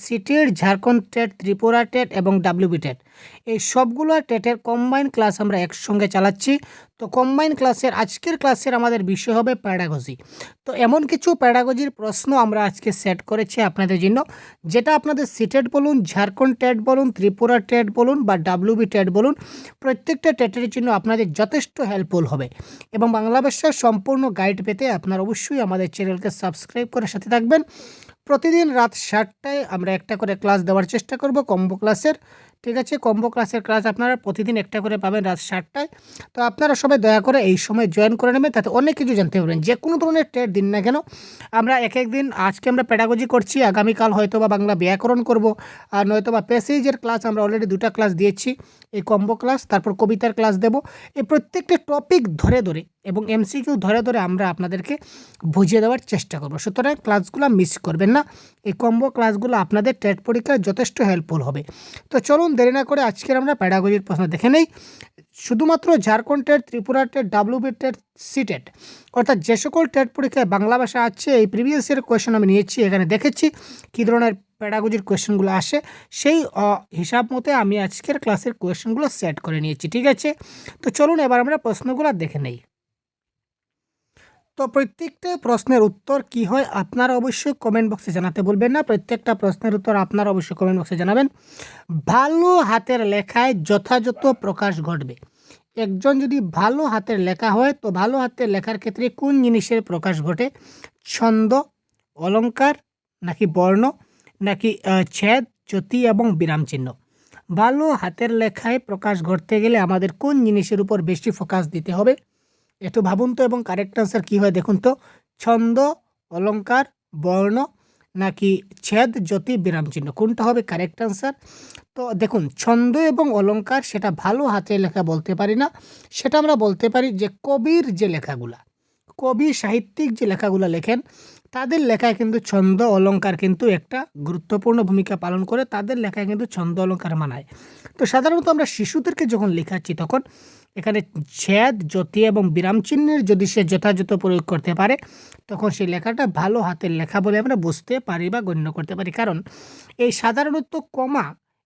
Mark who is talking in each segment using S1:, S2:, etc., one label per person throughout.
S1: CTET, Jharkhand TET, Tripura TET এবং WB TET এই সবগুলো টেটের কম্বাইন ক্লাস আমরা একসঙ্গে চালাচ্ছি। তো কম্বাইন ক্লাসের আজকের ক্লাসের আমাদের বিষয় হবে প্যাডাগজি। তো এমন কিছু প্যাডাগজির প্রশ্ন আমরা আজকে সেট করেছি আপনাদের জন্য, যেটা আপনাদের সিটেট বলুন, ঝাড়খণ্ড টেট বলুন, ত্রিপুরা টেট বলুন বা ডাব্লিউবি টেট বলুন, প্রত্যেকটা টেটের জন্য আপনাদের যথেষ্ট হেল্পফুল হবে। এবং বাংলা ভাষার সম্পূর্ণ গাইড পেতে আপনারা অবশ্যই আমাদের চ্যানেলকে সাবস্ক্রাইব করে সাথে থাকবেন। প্রতিদিন রাত 7টায় আমরা একটা করে ক্লাস দেওয়ার চেষ্টা করব কম্বো ক্লাসের। ঠিক আছে, কম্বো ক্লাসের ক্লাস আপনারা প্রতিদিন একটা করে পাবেন রাত 7টায়। তো আপনারা সবাই দয়া করে এই সময় জয়েন করে নেবেন, তাতে অনেক কিছু জানতে পারবেন। যে কোনো ধরনের টেট দিন না কেন, আমরা এক এক দিন, আজকে আমরা প্যাডাগজি করছি, আগামীকাল হয়তো বা বাংলা ব্যাকরণ করব, আর নয়তো বা প্যাসেজের ক্লাস আমরা অলরেডি 2টা ক্লাস দিয়েছি, এই কম্বো ক্লাস, তারপর কবিতার ক্লাস দেব। এই প্রত্যেকটা টপিক ধরে ধরে এবং এমসিকিউ ধরে ধরে আমরা আপনাদেরকে বুঝিয়ে দেওয়ার চেষ্টা করব। সুতরাং ক্লাসগুলো মিস করবেন না, এই কম্বো ক্লাসগুলো আপনাদের টেট পরীক্ষায় যথেষ্ট হেল্পফুল হবে। তো চলুন দেরি না করে আজকের আমরা প্যাডাগজির প্রশ্ন দেখে নেই। শুধুমাত্র Jharkhand TET, Tripura TET, WB TET, CTET অর্থাৎ যে সকল টেট পরীক্ষায় বাংলা ভাষা আছে, এই প্রিভিয়াস ইয়ার কোয়েশন আমি নিয়েছি, এখানে দেখেছি কী ধরনের প্যাডাগজির কোয়েশনগুলো আসে, সেই হিসাব মতে আমি আজকের ক্লাসের কোয়েশনগুলো সেট করে নিয়েছি। ঠিক আছে, তো চলুন এবার আমরা প্রশ্নগুলো দেখে নেই। তো প্রত্যেকটা প্রশ্নের উত্তর কি হয় আপনারা অবশ্যই কমেন্ট বক্সে জানাতে বলবেন না। প্রত্যেকটা প্রশ্নের উত্তর আপনারা অবশ্যই কমেন্ট বক্সে জানাবেন। ভালো হাতের লেখায় যথাযথ প্রকাশ ঘটবে। একজন যদি ভালো হাতের লেখা হয়, তো ভালো হাতের লেখার ক্ষেত্রে কোন জিনিসের প্রকাশ ঘটে? ছন্দ, অলঙ্কার, নাকি বর্ণ, নাকি ছেদ, জ্যোতি এবং বিরাম চিহ্ন? ভালো হাতের লেখায় প্রকাশ ঘটতে গেলে আমাদের কোন জিনিসের উপর বেশি ফোকাস দিতে হবে? একটু ভাবুন তো, এবং কারেক্ট আনসার কী হয় দেখুন তো। ছন্দ, অলঙ্কার, বর্ণ, নাকি ছেদ, জ্যোতি, বিরাম চিহ্ন, কোনটা হবে কারেক্ট আনসার? তো দেখুন, ছন্দ এবং অলঙ্কার সেটা ভালো হাতের লেখা বলতে পারি না, সেটা আমরা বলতে পারি যে কবির যে লেখাগুলা, কবি সাহিত্যিক যে লেখাগুলো লেখেন, তাদের লেখায় কিন্তু ছন্দ অলঙ্কার কিন্তু একটা গুরুত্বপূর্ণ ভূমিকা পালন করে, তাদের লেখায় কিন্তু ছন্দ অলঙ্কার মানায়। তো সাধারণত আমরা শিশুদেরকে যখন লেখাচ্ছি, তখন এখানে ছেদ, জ্যোতি এবং বিরাম চিহ্নের যদি সে যথাযথ প্রয়োগ করতে পারে, তখন সেই লেখাটা ভালো হাতের লেখা বলে আমরা বুঝতে পারি বা গণ্য করতে পারি। কারণ এই সাধারণত কমা,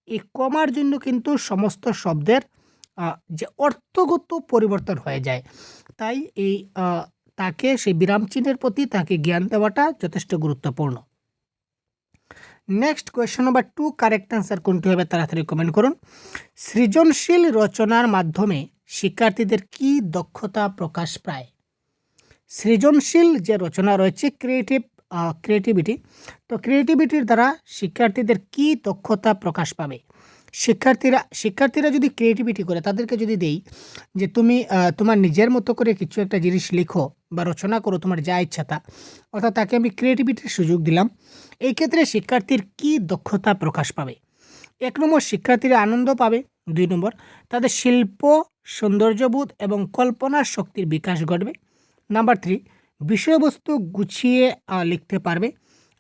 S1: এই কমার জন্য কিন্তু সমস্ত শব্দের যে অর্থগত পরিবর্তন হয়ে যায়, তাই এই তাকে সেই বিরাম চিহ্নের প্রতি তাকে জ্ঞান দেওয়াটা যথেষ্ট গুরুত্বপূর্ণ। Next question number 2, correct answer কোনটি হবে তাড়াতাড়ি কমেন্ট করুন। সৃজনশীল রচনার মাধ্যমে শিক্ষার্থীদের কি দক্ষতা প্রকাশ পায়? সৃজনশীল যে রচনা রয়েছে, ক্রিয়েটিভিটি, তো ক্রিয়েটিভিটির দ্বারা শিক্ষার্থীদের কি দক্ষতা প্রকাশ পাবে? শিক্ষার্থীরা যদি ক্রিয়েটিভিটি করে, তাদেরকে যদি দেই যে তুমি তোমার নিজের মতো করে কিছু একটা জিনিস লিখো বা রচনা করো, তোমার যা ইচ্ছা তা, অর্থাৎ তাকে আমি ক্রিয়েটিভিটির সুযোগ দিলাম, এই ক্ষেত্রে শিক্ষার্থীর কি দক্ষতা প্রকাশ পাবে? 1 নম্বর, শিক্ষার্থীরা আনন্দ পাবে। 2 নম্বর, তাদের শিল্প, সৌন্দর্যবোধ এবং কল্পনার শক্তির বিকাশ ঘটবে। নাম্বার 3, বিষয়বস্তু গুছিয়ে লিখতে পারবে।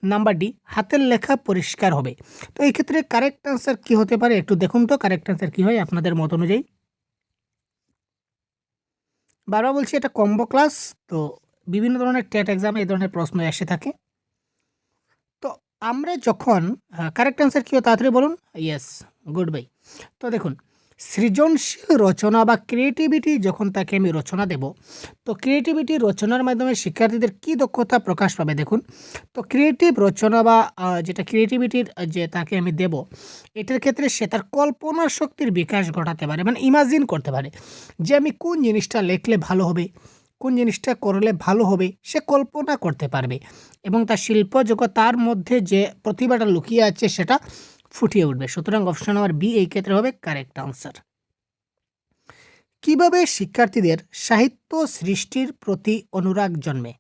S1: নাম্বার ডি, হাতের লেখা পরিষ্কার হবে। তো এই ক্ষেত্রে কারেক্ট আনসার কি হতে পারে একটু দেখুন তো, কারেক্ট আনসার কি হয় আপনাদের মত অনুযায়ী। বারবার বলছি, এটা কম্বো ক্লাস, তো বিভিন্ন ধরনের টেট এক্সামে এই ধরনের প্রশ্ন এসে থাকে। তো আমরা যখন কারেক্ট আনসার কী হয় তাড়াতাড়ি বলুন। Yes, good bye. তো দেখুন, সৃজনশীল রচনা বা ক্রিয়েটিভিটি যখন তাকে আমি রচনা দেব, তো ক্রিয়েটিভিটি রচনার মাধ্যমে শিক্ষার্থীদের কী দক্ষতা প্রকাশ পাবে দেখুন। তো ক্রিয়েটিভ রচনা বা যেটা ক্রিয়েটিভিটির যে তাকে আমি দেব, এটার ক্ষেত্রে সে তার কল্পনা শক্তির বিকাশ ঘটাতে পারে, মানে ইমাজিন করতে পারে যে আমি কোন জিনিসটা লিখলে ভালো হবে, কোন জিনিসটা করলে ভালো হবে, সে কল্পনা করতে পারবে এবং তার শিল্প জগৎ, তার মধ্যে যে প্রতিভাটা লুকিয়ে আছে সেটা ফুটিয়ে উঠবে। সুতরাং অপশন নাম্বার বি এই ক্ষেত্রে হবে কারেক্ট আনসার। কিভাবে শিক্ষার্থীদের সাহিত্য সৃষ্টির প্রতি অনুরাগ জন্মে?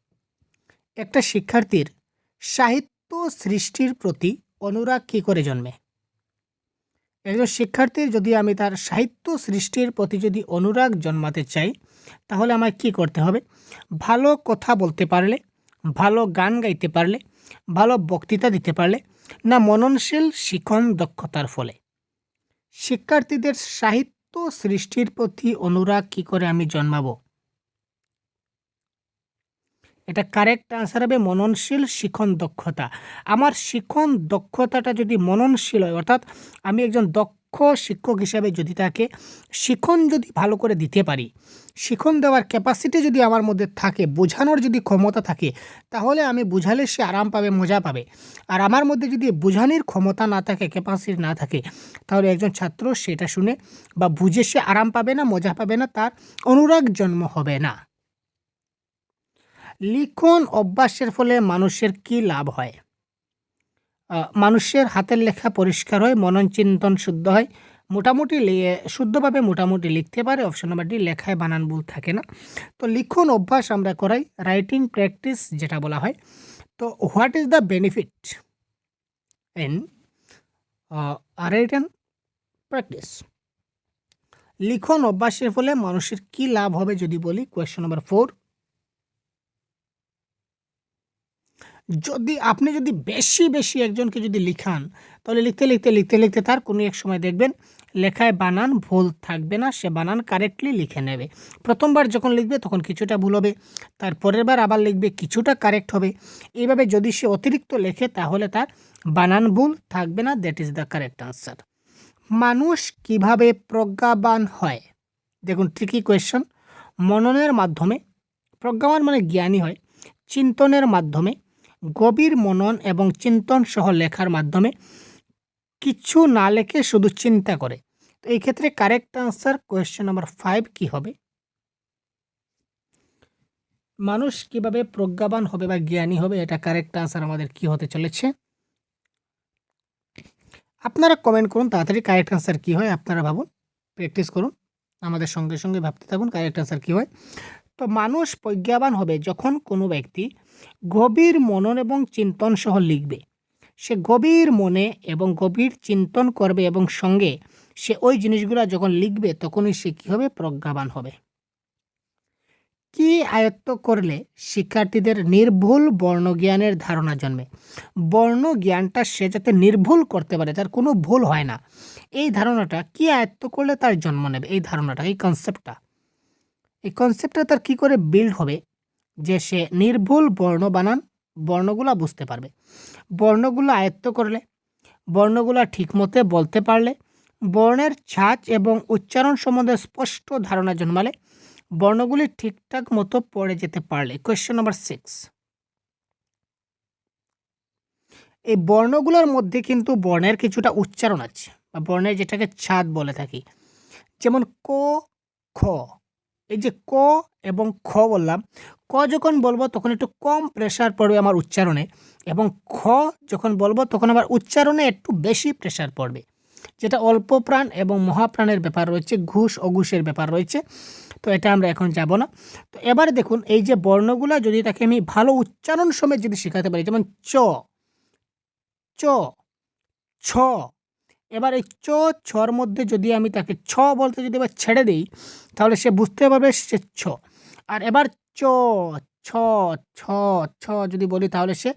S1: একটা শিক্ষার্থীর সাহিত্য সৃষ্টির প্রতি অনুরাগ কী করে জন্মে? একজন শিক্ষার্থীর যদি আমি তার সাহিত্য সৃষ্টির প্রতি যদি অনুরাগ জন্মাতে চাই, তাহলে আমায় কী করতে হবে? ভালো কথা বলতে পারলে, ভালো গান গাইতে পারলে, ভালো বক্তৃতা দিতে পারলে, না মননশীল শিখন দক্ষতার ফলে? শিক্ষার্থীদের সাহিত্য সৃষ্টির প্রতি অনুরাগ কী করে আমি জন্মাবো? এটা কারেক্ট আনসার হবে মননশীল শিখন দক্ষতা। আমার শিখন দক্ষতাটা যদি মননশীল হয়, অর্থাৎ আমি একজন দক্ষ শিক্ষক হিসাবে যদি তাকে শিখন যদি ভালো করে দিতে পারি, শিখন দেওয়ার ক্যাপাসিটি যদি আমার মধ্যে থাকে, বোঝানোর যদি ক্ষমতা থাকে, তাহলে আমি বুঝালে সে আরাম পাবে, মজা পাবে। আর আমার মধ্যে যদি বোঝানোর ক্ষমতা না থাকে, ক্যাপাসিটি না থাকে, তাহলে একজন ছাত্র সেটা শুনে বা বুঝে সে আরাম পাবে না, মজা পাবে না, তার অনুরাগ জন্ম হবে না। লিখন অভ্যাসের ফলে মানুষের কি লাভ হয়? মানুষের হাতের লেখা পরিষ্কার হয়, মনন চিন্তন শুদ্ধ হয়, মোটামুটি শুদ্ধভাবে মোটামুটি লিখতে পারে। অপশন নাম্বার ডি, লেখায় বানান ভুল থাকে না। তো লিখন অভ্যাস আমরা করাই, রাইটিং প্র্যাকটিস যেটা বলা হয়। তো what is the benefit in writing practice? লিখন অভ্যাসের ফলে মানুষের কি লাভ হবে যদি বলি, কোয়েশ্চন নাম্বার 4, আপনি যদি বেশি বেশি একজনকে যদি লিখান, তাহলে লিখতে লিখতে লিখতে লিখতে তার কোনো এক সময় দেখবেন লেখায় বানান ভুল থাকবে না, সে বানান কারেক্টলি লিখে নেবে। প্রথমবার যখন লিখবে তখন কিছুটা ভুল হবে, তার পরের বার আবার লিখবে কিছুটা কারেক্ট হবে। এইভাবে যদি সে অতিরিক্ত লেখে তাহলে তার বানান ভুল থাকবে না। That is the correct answer. মানুষ কিভাবে প্রজ্ঞাবান হয়? দেখুন, ট্রিকি কোয়েশ্চন। মননের মাধ্যমে, প্রজ্ঞাবান মানে জ্ঞানী হয়, চিন্তনের মাধ্যমে, গভীর মনন এবং চিন্তন সহ লেখার মাধ্যমে, কিছু না লেখে শুধু চিন্তা করে। তো এই ক্ষেত্রে কারেক্ট আনসার কোয়েশ্চেন নাম্বার 5 কি হবে? মানুষ কিভাবে প্রজ্ঞাবান হবে বা জ্ঞানী হবে, এটা কারেক্ট আনসার আমাদের কি হতে চলেছে? আপনারা কমেন্ট করুন তাড়াতাড়ি কারেক্ট আনসার কি হয়, আপনারা ভাবুন, প্র্যাকটিস করুন, আমাদের সঙ্গে সঙ্গে ভাবতে থাকুন কারেক্ট আনসার কি হয়। তো মানুষ প্রজ্ঞাবান হবে যখন কোনো ব্যক্তি গভীর মনন এবং চিন্তন সহ লিখবে। সে গভীর মনে এবং গভীর চিন্তন করবে এবং সঙ্গে সে ওই জিনিসগুলো যখন লিখবে তখনই সে কী হবে? প্রজ্ঞাবান হবে। কি আয়ত্ত করলে শিক্ষার্থীদের নির্ভুল বর্ণজ্ঞানের ধারণা জন্মে? বর্ণজ্ঞানটা সে যাতে নির্ভুল করতে পারে, তার কোনো ভুল হয় না, এই ধারণাটা কি আয়ত্ত করলে তার জন্ম নেবে? এই ধারণাটা, এই কনসেপ্টটা তার কি করে বিল্ড হবে যে সে নির্ভুল বর্ণগুলা বুঝতে পারবে। বর্ণগুলো আয়ত্ত করলে, বর্ণগুলো ঠিকমতো বলতে পারলে, বর্ণের ছাঁচ এবং উচ্চারণ সম্বন্ধে স্পষ্ট ধারণা জন্মালে, বর্ণগুলি ঠিকঠাক মতো পড়ে যেতে পারলে। কোয়েশ্চেন নাম্বার 6, এই বর্ণগুলোর মধ্যে কিন্তু বর্ণের কিছুটা উচ্চারণ আছে, বা বর্ণের যেটাকে ছাঁদ বলে থাকি। যেমন ক, খ। এই যে ক এবং খ বললাম, ক যখন বলবো তখন একটু কম প্রেশার পড়বে আমার উচ্চারণে, এবং খ যখন বলবো তখন আমার উচ্চারণে একটু বেশি প্রেশার পড়বে। যেটা অল্প প্রাণ এবং মহাপ্রাণের ব্যাপার রয়েছে, ঘুষ অঘুষের ব্যাপার রয়েছে, তো এটা আমরা এখন যাব না। তো এবারে দেখুন, এই যে বর্ণগুলো যদি তাকে আমি ভালো উচ্চারণ সমেত যদি শেখাতে পারি, যেমন চ, চ, ছ। এবার এই চ, ছর মধ্যে যদি আমি তাকে ছ বলতে যদি এবার ছেড়ে দিই, তাহলে সে বুঝতে পারবে সে ছ। আর এবার চ, ছ, ছ, ছ যদি বলি, তাহলে সে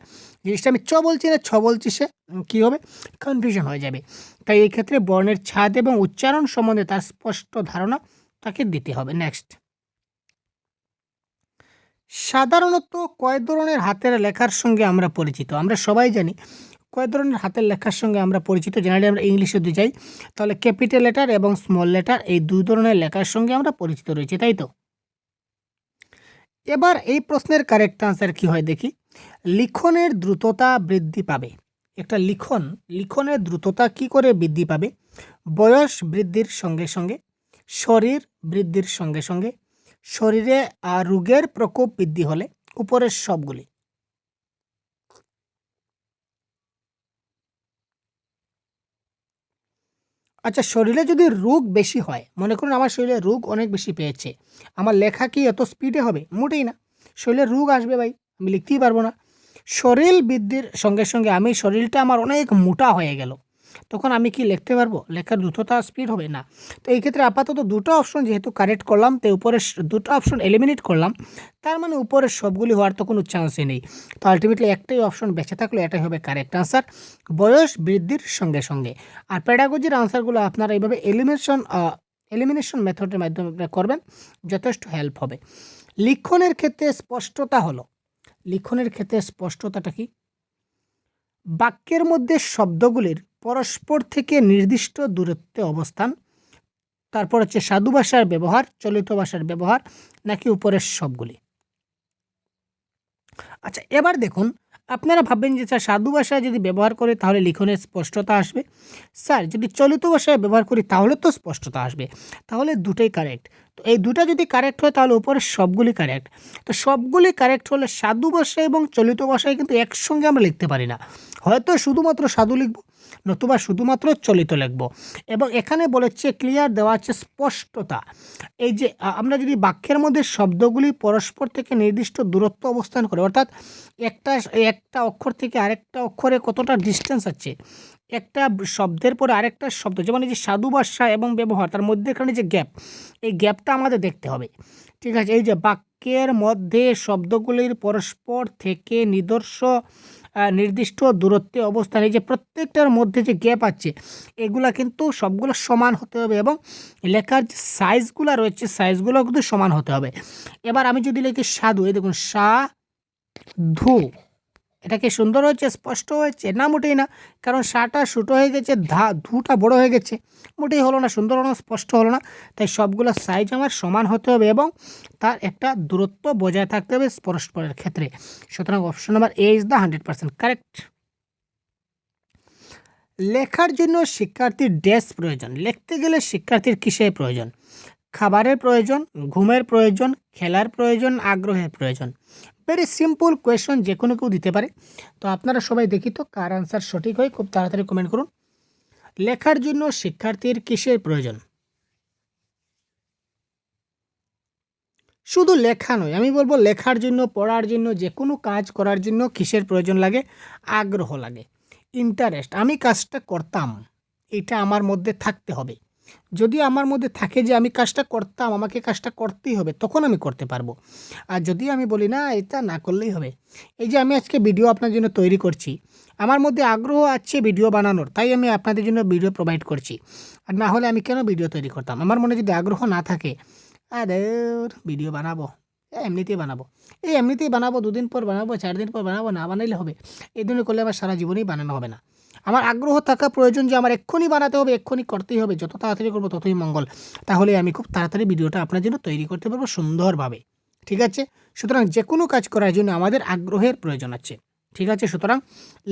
S1: জিনিসটা আমি চ বলছি না ছ বলছি, সে কী হবে? কনফিউশন হয়ে যাবে। তাই এই ক্ষেত্রে বর্ণের ছাদ এবং উচ্চারণ সম্বন্ধে তার স্পষ্ট ধারণা তাকে দিতে হবে। নেক্সট, সাধারণত কয় ধরনের হাতের লেখার সঙ্গে আমরা পরিচিত? আমরা সবাই জানি কয় ধরনের হাতের লেখার সঙ্গে আমরা পরিচিত। জেনারেলি আমরা ইংলিশে যদি যাই, তাহলে ক্যাপিটাল লেটার এবং স্মল লেটার, এই দুই ধরনের লেখার সঙ্গে আমরা পরিচিত রয়েছি, তাই তো? এবার এই প্রশ্নের কারেক্ট আনসার কি হয় দেখি। লিখনের দ্রুততা বৃদ্ধি পাবে। একটা লিখনের দ্রুততা কি করে বৃদ্ধি পাবে? বয়স বৃদ্ধির সঙ্গে সঙ্গে, শরীর বৃদ্ধির সঙ্গে সঙ্গে, শরীরে রোগের প্রকোপ বৃদ্ধি হলে, উপরের সবগুলি। আচ্ছা, শরীরে যদি রোগ বেশি হয়, মনে করুন আমার শরীরে রোগ অনেক বেশি পেয়েছে, আমার লেখা কি এত স্পিডে হবে? মোটেই না। শরীরে রোগ আসবে ভাই, আমি লিখতেই পারবো না। শরীর বৃদ্ধির সঙ্গে সঙ্গে শরীরটা আমার অনেক মোটা হয়ে গেল, তখন আমি কি লিখতে পারবো? লেখার দ্রুততা স্পিড হবে না। তো এই ক্ষেত্রে আপাতত দুটো অপশন যেহেতু কারেক্ট করলাম, তো উপরের দুটো অপশন এলিমিনেট করলাম, তার মানে উপরের সবগুলি হওয়ার তো কোনো চান্সই নেই। তো আলটিমেটলি একটাই অপশন বেঁচে থাকলে এটাই হবে কারেক্ট আনসার, বয়স বৃদ্ধির সঙ্গে সঙ্গে। আর প্যাডাগজির আনসারগুলো আপনারা এইভাবে এলিমিনেশন মেথডের মাধ্যমে আপনারা করবেন, যথেষ্ট হেল্প হবে। লিখনের ক্ষেত্রে স্পষ্টতা হলো লিখনের ক্ষেত্রে স্পষ্টতাটা কি? বাক্যের মধ্যে শব্দগুলির পরস্পর থেকে নির্দিষ্ট দূরত্বে অবস্থান, তারপর হচ্ছে সাধু ভাষার ব্যবহার, চলিত ভাষার ব্যবহার, নাকি উপরের সবগুলি? আচ্ছা, এবার দেখুন, আপনারা ভাববেন যে স্যার সাধু ভাষায় যদি ব্যবহার করি তাহলে লিখনের স্পষ্টতা আসবে, স্যার যদি চলিত ভাষায় ব্যবহার করি তাহলে তো স্পষ্টতা আসবে। তাহলে দুটোই কারেক্ট। তো এই দুটো যদি কারেক্ট হয় তাহলে উপরের সবগুলি কারেক্ট। তো সবগুলি কারেক্ট হলে সাধু ভাষা এবং চলিত ভাষায় কিন্তু একসঙ্গে আমরা লিখতে পারি না, হয়তো শুধুমাত্র সাধু লিখব, নতুবা শুধুমাত্র চলিত লিখব। এবং এখানে বলেছে ক্লিয়ার দেওয়া আছে স্পষ্টতা। এই যে আমরা যদি বাক্যের মধ্যে শব্দগুলি পরস্পর থেকে নির্দিষ্ট দূরত্ব অবস্থান করে, অর্থাৎ একটা একটা অক্ষর থেকে আরেকটা অক্ষরে কতটা ডিস্টেন্স আছে, একটা শব্দের পরে আরেকটা শব্দ, যেমন এই যে সাধু ভাষা এবং ব্যবহার, তার মধ্যেখানে যে গ্যাপ, এই গ্যাপটা আমাদের দেখতে হবে। ঠিক আছে, এই যে বাক্যের মধ্যে শব্দগুলির পরস্পর থেকে নির্দিষ্ট দূরত্বে অবস্থান, এই যে প্রত্যেকটার মধ্যে যে গ্যাপ আছে এগুলা কিন্তু সবগুলো সমান হতে হবে, এবং লেখার যে সাইজগুলো রয়েছে সাইজগুলো কিন্তু সমান হতে হবে। এবার আমি যদি লিখি সাধু, এই দেখুন ধু, এটা কি সুন্দর হয়েছে, স্পষ্ট হয়েছে? না, মোটেই না। কারণ সাটা ছোটো হয়ে গেছে, ধুটা বড় হয়ে গেছে, মোটেই হলো না, সুন্দর হলো না, স্পষ্ট হলো না। তাই সবগুলো সাইজ আমার সমান হতে হবে এবং তার একটা দূরত্ব বজায় থাকতে হবে পরস্পরের ক্ষেত্রে। সুতরাং option number A is the 100% correct. লেখার জন্য শিক্ষার্থীর ড্যাশ প্রয়োজন। লিখতে গেলে শিক্ষার্থীর কিসের প্রয়োজন? খাবারের প্রয়োজন, ঘুমের প্রয়োজন, খেলার প্রয়োজন, আগ্রহের প্রয়োজন। ভেরি সিম্পল কোয়েশন, যে কোনো কেউ দিতে পারে। তো আপনারা সবাই দেখি তো কার আনসার সঠিক হয়, খুব তাড়াতাড়ি কমেন্ট করুন। লেখার জন্য শিক্ষার্থীর কিসের প্রয়োজন? শুধু লেখা নয়, আমি বলবো লেখার জন্য, পড়ার জন্য, যে কোনো কাজ করার জন্য কিসের প্রয়োজন লাগে? আগ্রহ লাগে, ইন্টারেস্ট। আমি কাজটা করতাম, এটা আমার মধ্যে থাকতে হবে। যদি আমার মধ্যে থাকে যে আমি কাজটা করতাম, আমাকে কাজটা করতেই হবে, তখন আমি করতে পারবো। আর যদি আমি বলি না এটা না করলেই হবে, এই যে আমি আজকে ভিডিও আপনার জন্য তৈরি করছি, আমার মধ্যে আগ্রহ আছে ভিডিও বানানোর, তাই আমি আপনাদের জন্য ভিডিও প্রোভাইড করছি। আর না হলে আমি কেন ভিডিও তৈরি করতাম? আমার মনে যদি আগ্রহ না থাকে, আরে ভিডিও বানাবো, এমনিতেই বানাবো, 2 দিন পর বানাবো, 4 দিন পর বানাবো, না বানাইলে হবে? এই ধরনের করলে আমার সারা জীবনেই বানানো হবে না। আমার আগ্রহ থাকা প্রয়োজন যে আমার এক্ষুনি বানাতে হবে, এক্ষুনি করতেই হবে, যত তাড়াতাড়ি করবো ততই মঙ্গল। তাহলে আমি খুব তাড়াতাড়ি ভিডিওটা আপনার জন্য তৈরি করতে পারবো সুন্দরভাবে। ঠিক আছে, সুতরাং যে কোনো কাজ করার জন্য আমাদের আগ্রহের প্রয়োজন আছে। ঠিক আছে, সুতরাং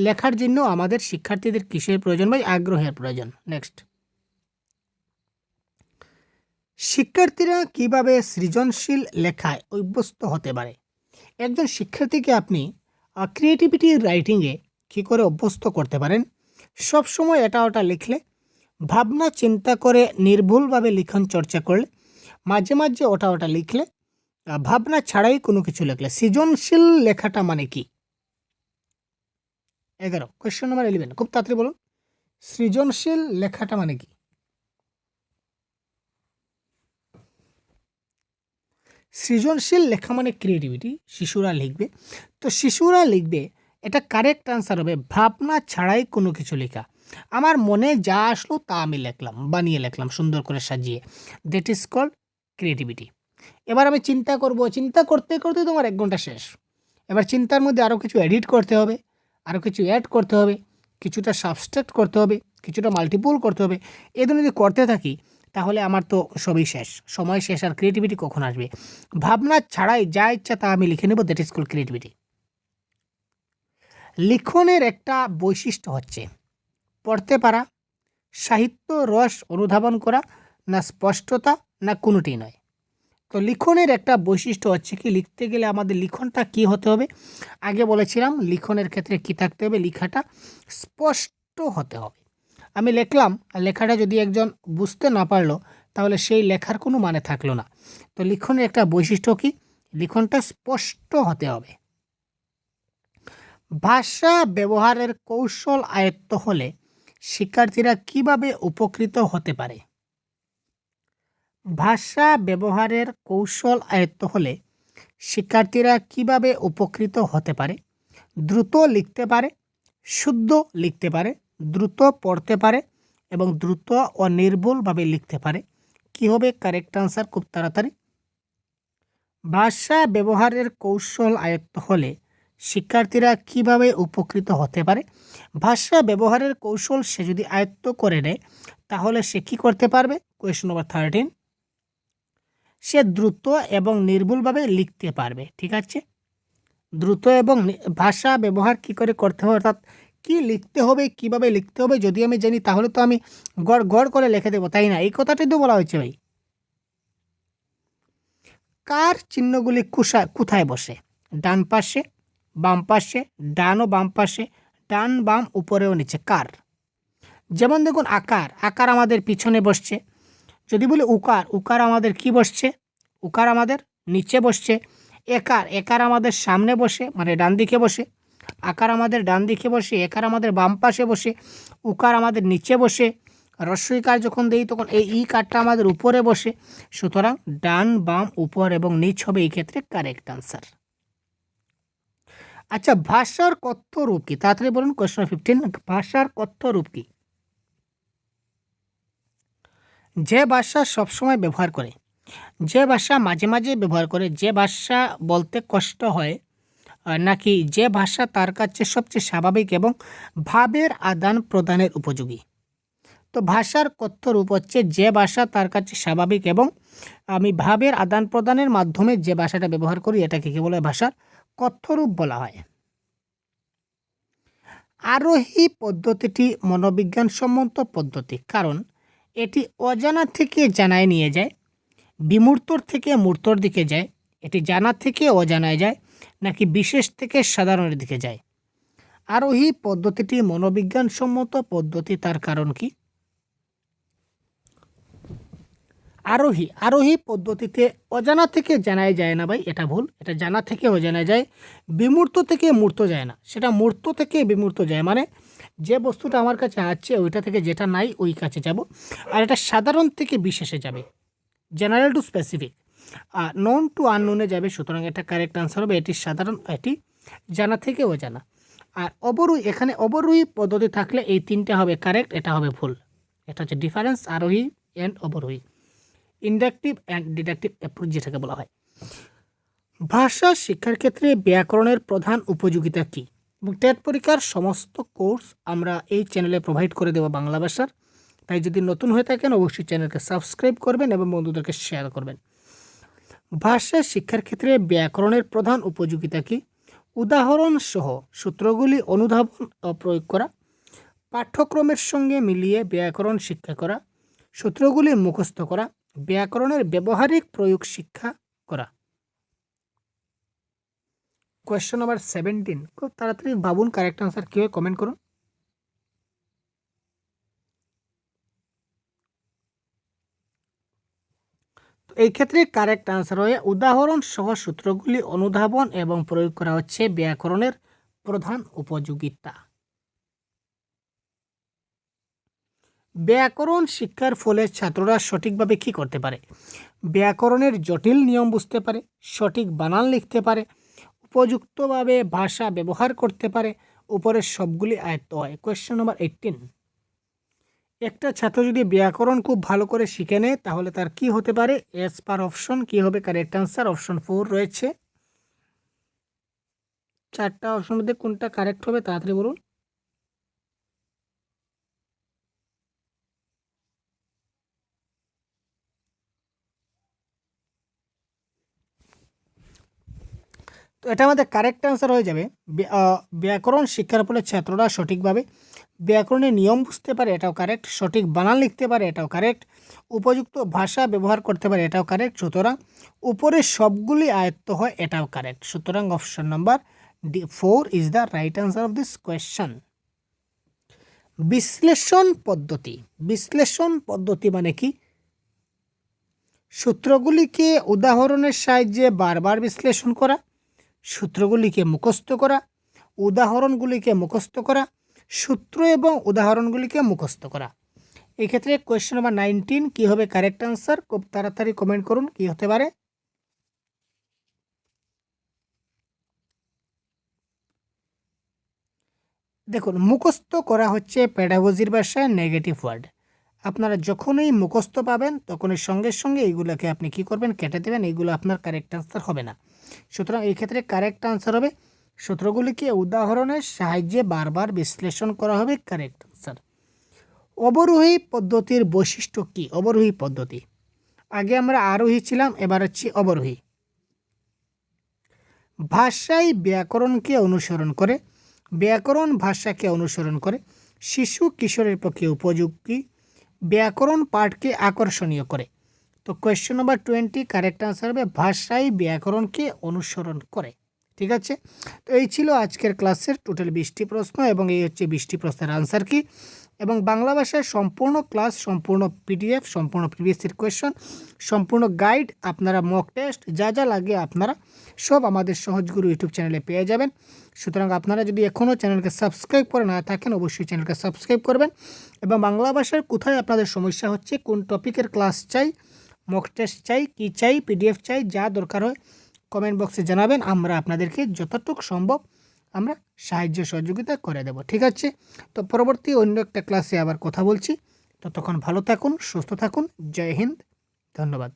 S1: লেখার জন্য আমাদের শিক্ষার্থীদের কিসের প্রয়োজন? ভাই আগ্রহের প্রয়োজন। নেক্সট, শিক্ষার্থীরা কিভাবে সৃজনশীল লেখায় অভ্যস্ত হতে পারে? একজন শিক্ষার্থীকে আপনি ক্রিয়েটিভিটি রাইটিংয়ে কী করে অভ্যস্ত করতে পারেন? সবসময় এটা ওটা লিখলে, ভাবনা চিন্তা করে নির্ভুলভাবে লিখন চর্চা করলে, মাঝে মাঝে ওটা লিখলে, ভাবনা ছাড়াই কোনো কিছু লিখলে। সৃজনশীল লেখাটা মানে কি? 11, কোয়েশ্চেন নাম্বার 11, খুব তাড়াতাড়ি বলুন, সৃজনশীল লেখাটা মানে কি? সৃজনশীল লেখা মানে ক্রিয়েটিভিটি, শিশুরা লিখবে। তো শিশুরা লিখবে, এটা কারেক্ট আনসার হবে ভাবনা ছাড়াই কোনো কিছু লেখা। আমার মনে যা আসলো তা আমি লিখলাম, বানিয়ে লিখলাম সুন্দর করে সাজিয়ে, দ্যাট ইজ কল্ড ক্রিয়েটিভিটি। এবার আমি চিন্তা করব, চিন্তা করতে করতে তোমার 1 ঘন্টা শেষ। এবার চিন্তার মধ্যে আরও কিছু এডিট করতে হবে, আরও কিছু অ্যাড করতে হবে, কিছুটা সাবস্ট্রাক্ট করতে হবে, কিছুটা মাল্টিপল করতে হবে। এগুলো যদি করতে থাকি তাহলে আমার তো সবই শেষ, সময় শেষ, আর ক্রিয়েটিভিটি কখন আসবে? ভাবনা ছাড়াই যা ইচ্ছা তা আমি লিখে নেব, দ্যাট ইজ কল্ড ক্রিয়েটিভিটি। লিখনের একটা বৈশিষ্ট্য হচ্ছে পড়তে পারা, সাহিত্য রস অনুধাবন করা, না স্পষ্টতা, না কোনোটি নয়। তো লিখনের একটা বৈশিষ্ট্য হচ্ছে কি, লিখতে গেলে আমাদের লিখনটা কি হতে হবে? আগে বলেছিলাম লিখনের ক্ষেত্রে কি থাকতে হবে? লেখাটা স্পষ্ট হতে হবে। আমি লিখলাম, আর লেখাটা যদি একজন বুঝতে না পারলো তাহলে সেই লেখার কোনো মানে থাকলো না। তো লিখনের একটা বৈশিষ্ট্য কি? লিখনটা স্পষ্ট হতে হবে। ভাষা ব্যবহারের কৌশল আয়ত্ত হলে শিক্ষার্থীরা কিভাবে উপকৃত হতে পারে? ভাষা ব্যবহারের কৌশল আয়ত্ত হলে শিক্ষার্থীরা কিভাবে উপকৃত হতে পারে? দ্রুত লিখতে পারে, শুদ্ধ লিখতে পারে, দ্রুত পড়তে পারে এবং দ্রুত ও নির্ভুলভাবে লিখতে পারে। কী হবে কারেক্ট আনসার? খুব তাড়াতাড়ি, ভাষা ব্যবহারের কৌশল আয়ত্ত হলে শিক্ষার্থীরা কিভাবে উপকৃত হতে পারে? ভাষা ব্যবহারের কৌশল সে যদি আয়ত্ত করে নেয় তাহলে সে কী করতে পারবে? কোয়েশ্চন নম্বর 13, সে দ্রুত এবং নির্ভুলভাবে লিখতে পারবে। ঠিক আছে, দ্রুত এবং ভাষা ব্যবহার কি করে করতে হবে, অর্থাৎ কি লিখতে হবে, কিভাবে লিখতে হবে যদি আমি জানি তাহলে তো আমি গড় গড় করে লিখে দেবো, তাই না? এই কথাটাই তো বলা হয়েছে ভাই। কার চিহ্নগুলি কোথায় বসে? ডান পাশে, বাম পাশে, ডান ও বাম পাশে, ডান বাম উপরে ও নিচে। কার? যেমন দেখুন আকার আমাদের পিছনে বসছে। যদি বলি উকার আমাদের কি বসছে? উকার আমাদের নিচে বসছে। একার আমাদের সামনে বসে, মানে ডান দিকে বসে। আকার আমাদের ডান দিকে বসে, একার আমাদের বাম পাশে বসে, উকার আমাদের নিচে বসে। রস্বইকার যখন দেই তখন এই ই কারটা আমাদের উপরে বসে। সুতরাং ডান বাম উপর এবং নিচ হবে এই ক্ষেত্রে কারেক্ট আনসার। আচ্ছা, ভাষার কথ্য রূপ কি? তাড়াতাড়ি বলুন। কোয়েশ্চন 15, ভাষার কথ্য রূপ কি? যে ভাষা সবসময় ব্যবহার করে, যে ভাষা মাঝে মাঝে ব্যবহার করে, যে ভাষা বলতে কষ্ট হয়, নাকি যে ভাষা তার কাছে সবচেয়ে স্বাভাবিক এবং ভাবের আদান প্রদানের উপযোগী? তো ভাষার কথ্য রূপ হচ্ছে যে ভাষা তার কাছে স্বাভাবিক এবং আমি ভাবের আদান প্রদানের মাধ্যমে যে ভাষাটা ব্যবহার করি এটাকে কি বলে? ভাষার কথ্য রূপ বলা হয়। আরোহী পদ্ধতিটি মনোবিজ্ঞানসম্মত পদ্ধতি, কারণ এটি অজানা থেকে জানায় নিয়ে যায়, বিমূর্তর থেকে মূর্তর দিকে যায়, এটি জানা থেকে অজানায় যায়, নাকি বিশেষ থেকে সাধারণের দিকে যায়? আরোহী পদ্ধতিটি মনোবিজ্ঞানসম্মত পদ্ধতি, তার কারণ কি? আরোহী পদ্ধতিতে অজানা থেকে জানাই যায় না ভাই, এটা ভুল। এটা জানা থেকে অজানা যায়, বিমূর্ত থেকে মূর্ত যায় না, সেটা মূর্ত থেকে বিমূর্ত যায়। মানে যে বস্তুটা আমার কাছে আছে ওইটা থেকে যেটা নাই ওই কাছে যাব। আর এটা সাধারণ থেকে বিশেষে যাবে, জেনারেল টু স্পেসিফিক, আর নন টু আননোনে যাবে। সুতরাং এটা কারেক্ট আনসার হবে, এটি সাধারণ, এটি জানা থেকে অজানা। আর এখানে অবরোহী পদ্ধতি থাকলে এই তিনটা হবে কারেক্ট, এটা হবে ভুল। এটা হচ্ছে ডিফারেন্স আরোহী অ্যান্ড অবরোহী, ইন্ডাকটিভ অ্যান্ড ডিডাকটিভ অ্যাপ্রোচ যেটাকে বলা হয়। ভাষা শিক্ষার ক্ষেত্রে ব্যাকরণের প্রধান উপযোগিতা কী? এবং টেট পরীক্ষার সমস্ত কোর্স আমরা এই চ্যানেলে প্রোভাইড করে দেবো বাংলা ভাষার। তাই যদি নতুন হয়ে থাকেন অবশ্যই চ্যানেলকে সাবস্ক্রাইব করবেন এবং বন্ধুদেরকে শেয়ার করবেন। ভাষা শিক্ষার ক্ষেত্রে ব্যাকরণের প্রধান উপযোগিতা কী? উদাহরণ সহ সূত্রগুলি অনুধাবন ও প্রয়োগ করা, পাঠ্যক্রমের সঙ্গে মিলিয়ে ব্যাকরণ শিক্ষা করা, সূত্রগুলি মুখস্থ করা, ব্যাকরণের ব্যবহারিক প্রয়োগ শিক্ষা করা। কোয়েশ্চন নাম্বার 17, খুব তাড়াতাড়ি ভাবুন কারেক্ট আনসার কী হয়, কমেন্ট করুন। তো এই ক্ষেত্রে কারেক্ট আনসার হয়ে উদাহরণ সহ সূত্রগুলি অনুধাবন এবং প্রয়োগ করা হচ্ছে ব্যাকরণের প্রধান উপযোগিতা। ব্যাকরণ শিক্ষার ফলে ছাত্ররা সঠিকভাবে কী করতে পারে? ব্যাকরণের জটিল নিয়ম বুঝতে পারে, সঠিক বানান লিখতে পারে, উপযুক্তভাবে ভাষা ব্যবহার করতে পারে, উপরের সবগুলি আয়ত্ত হয়। কোয়েশ্চন নাম্বার 18, একটা ছাত্র যদি ব্যাকরণ খুব ভালো করে শিখে নেয় তাহলে তার কি হতে পারে? এস পার অপশন কি হবে কারেক্ট আনসার? অপশন 4 রয়েছে। 4টা অপশন মধ্যে কোনটা কারেক্ট হবে তাড়াতাড়ি বলুন। তো এটা আমাদের কারেক্ট আনসার হয়ে যাবে। ব্যাকরণ শিক্ষার ফলে ছাত্ররা সঠিকভাবে ব্যাকরণের নিয়ম বুঝতে পারে, এটাও কারেক্ট। সঠিক বানান লিখতে পারে, এটাও কারেক্ট। উপযুক্ত ভাষা ব্যবহার করতে পারে, এটাও কারেক্ট। সুতরাং উপরে সবগুলি আয়ত্ত হয়, এটাও কারেক্ট। সুতরাং option number 4 is the right answer of this question. বিশ্লেষণ পদ্ধতি। বিশ্লেষণ পদ্ধতি মানে কি? সূত্রগুলিকে উদাহরণের সাহায্যে বারবার বিশ্লেষণ করা, সূত্রগুলিকে মুখস্থ করা, উদাহরণগুলিকে মুখস্থ করা, সূত্র এবং উদাহরণগুলিকে মুখস্থ করা। এই ক্ষেত্রে কোয়েশ্চন নাম্বার 19 কী হবে কারেক্ট আনসার? খুব তাড়াতাড়ি কমেন্ট করুন কী হতে পারে। দেখুন, মুখস্থ করা হচ্ছে প্যাডাগজির ভাষায় নেগেটিভ ওয়ার্ড। আপনারা যখনই মুখস্থ পাবেন তখনই সঙ্গে সঙ্গে এইগুলোকে আপনি কি করবেন? কেটে দেবেন। এইগুলো আপনার কারেক্ট আনসার হবে না। সুতরাং এই ক্ষেত্রে কারেক্ট আনসার হবে সূত্রগুলিকে উদাহরণের সাহায্যে বারবার বিশ্লেষণ করা হবে। Correct answer. অবরোহী পদ্ধতির বৈশিষ্ট্য কি? অবরোহী পদ্ধতি, আগে আমরা আরোহী ছিলাম, এবার হচ্ছে অবরোহী। ভাষায় ব্যাকরণকে অনুসরণ করে, ব্যাকরণ ভাষাকে অনুসরণ করে, শিশু কিশোরের পক্ষে উপযোগী, ব্যাকরণ পাঠকে আকর্ষণীয় করে। তো কোয়েশ্চেন নাম্বার 20 কারেক্ট আনসার হবে ভাষায় ব্যাকরণকে অনুসরণ করে। ঠিক আছে, তো এই ছিল আজকের ক্লাসের টোটাল 20টি প্রশ্ন এবং এই হচ্ছে 20টি প্রশ্নের আনসার কি, এবং বাংলা ভাষার সম্পূর্ণ ক্লাস, সম্পূর্ণ পিডিএফ, সম্পূর্ণ প্রিভিয়াস কোয়েশ্চন, সম্পূর্ণ গাইড, আপনারা মক টেস্ট যা যা লাগে আপনারা সব আমাদের সহজগুরু ইউটিউব চ্যানেলে পেয়ে যাবেন। সুতরাং আপনারা যদি এখনও চ্যানেলকে সাবস্ক্রাইব করে না থাকেন অবশ্যই চ্যানেলকে সাবস্ক্রাইব করবেন, এবং বাংলা ভাষার কোথায় আপনাদের সমস্যা হচ্ছে, কোন টপিকের ক্লাস চাই, মক টেস্ট চাই, কী চাই, পিডিএফ চাই, যা দরকার হয় কমেন্ট বক্সে জানাবেন, আমরা আপনাদেরকে যতটুকু সম্ভব আমরা সাহায্য সহযোগিতা করে দেব। ঠিক আছে, তো পরবর্তী অন্য একটা ক্লাসে আবার কথা বলছি, ততক্ষণ ভালো থাকুন, সুস্থ থাকুন। জয় হিন্দ, ধন্যবাদ।